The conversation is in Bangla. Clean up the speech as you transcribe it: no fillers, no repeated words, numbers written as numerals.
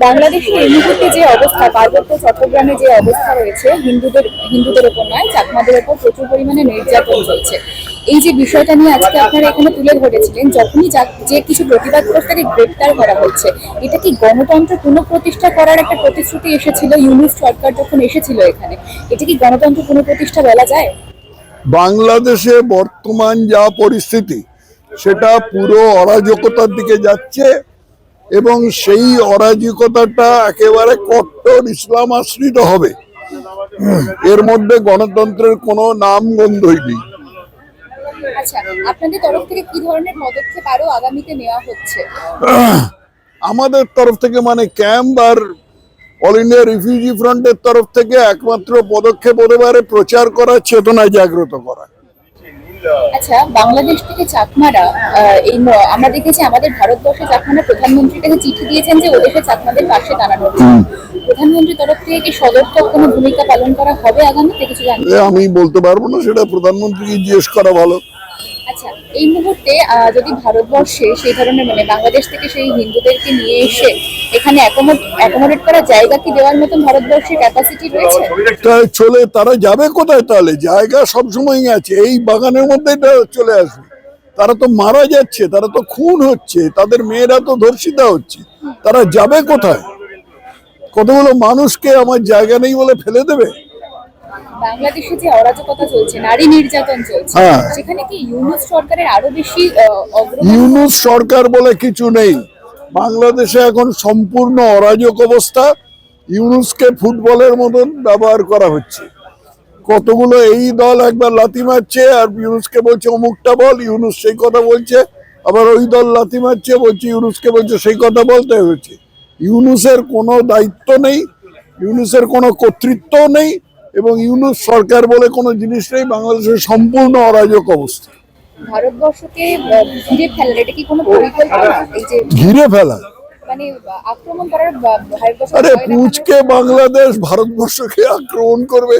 বাংলাদেশের এই মুহূর্তে যে অবস্থা, পার্বত্য চট্টগ্রামে যে অবস্থা রয়েছে, হিন্দুদের উপর নয়, চাকমাদের উপর প্রচুর পরিমাণে নির্যাতন চলছে। এই যে বিষয়টা নিয়ে আজকে আপনারা এখানে তুলে ধরেছিলেন, যখনই যে কিছু প্রতিবাদকর্তাকে গ্রেপ্তার করা হচ্ছে, এটা কি গণতন্ত্র পুনঃপ্রতিষ্ঠা করার একটা প্রতিশ্রুতি এসেছিল? ইউনূস সরকার যখন এসেছিল এখানে, এটা কি গণতন্ত্র পুনঃপ্রতিষ্ঠা বলা যায়? বাংলাদেশে বর্তমান যা পরিস্থিতি সেটা পুরো অরাজকতার দিকে যাচ্ছে এবং সেই অরাজকতাটা একেবারে কট্টর ইসলাম আশ্রিত হবে। এর মধ্যে গণতন্ত্রের কোনো নাম গন্ধই নেই। আচ্ছা, আপনাদের তরফ থেকে কি ধরনের পদক্ষেপ আরো আগামীতে নেওয়া হচ্ছে? আমাদের তরফ থেকে মানে ক্যাম্প আর অল ইন্ডিয়া রিফিউজি ফ্রন্টের তরফ থেকে একমাত্র পদক্ষেপ হতে পারে প্রচার করা, চেতনা জাগ্রত করা। আচ্ছা, বাংলাদেশ থেকে চাকমারা আমরা দেখেছি আমাদের ভারতবর্ষে চাকমারা প্রধানমন্ত্রীর কাছে চিঠি দিয়েছেন যে ওদেশে চাকমাদের পাশে দাঁড়ানোর জন্য। প্রধানমন্ত্রীর তরফ থেকে কি সদর্থক কোনো ভূমিকা পালন করা হবে আগামীতে, কিছু জানেন? আমি বলতে পারবো না, সেটা প্রধানমন্ত্রীকে জিজ্ঞেস করা ভালো। আচ্ছা, এই মুহূর্তে যদি ভারতবর্ষে সেই ধরনের বাংলাদেশ থেকে সেই হিন্দুদেরকে নিয়ে এসে এখানে অ্যাকোমোডেট করার জায়গা কি দেওয়ার মতন ভারতবর্ষের ক্যাপাসিটি রয়েছে? চলে তারা যাবে কোথায়? তাহলে জায়গা সবসময়ই আছে, এই বাগানের মধ্যে চলে আসবে। তারা তো মারা যাচ্ছে, তারা তো খুন হচ্ছে, তাদের মেয়েরা তো ধর্ষিতা হচ্ছে, তারা যাবে কোথায়? কতগুলো মানুষকে আমার জায়গা নেই বলে ফেলে দেবে? বাংলাদেশে যে অরাজকতা চলছে, নারী নির্যাতন চলছে, সেখানে কি ইউনূস সরকারের আরো বেশি ইউনূস সরকার বলে কিছু নেই বাংলাদেশে, এখন সম্পূর্ণ অরাজক অবস্থা। ইউনূসকে ফুটবলের মতন ব্যবহার করা হচ্ছে। কতগুলো এই দল একবার লাথি মারছে আর ইউনূসকে বলছে অমুকটা বল, ইউনূস সেই কথা বলছে, আবার ওই দল লাথি মারছে, বলছে ইউনূসকে বলছে সেই কথা বলতে হচ্ছে। ইউনূসের কোনো দায়িত্ব নেই, ইউনূসের কোনো কর্তৃত্ব নেই এবং ইউনূস সরকার বলে কোনো জিনিস নেই। বাংলাদেশের সম্পূর্ণ অরাজক অবস্থা। ভারতবর্ষকে ঘিরে ফেলার এটা কি কোনো পরিকল্পনা? এই যে ঘিরে ফেলা মানে আক্রমণ করার আরে পুঁচকে বাংলাদেশ ভারতবর্ষকে আক্রমণ করবে?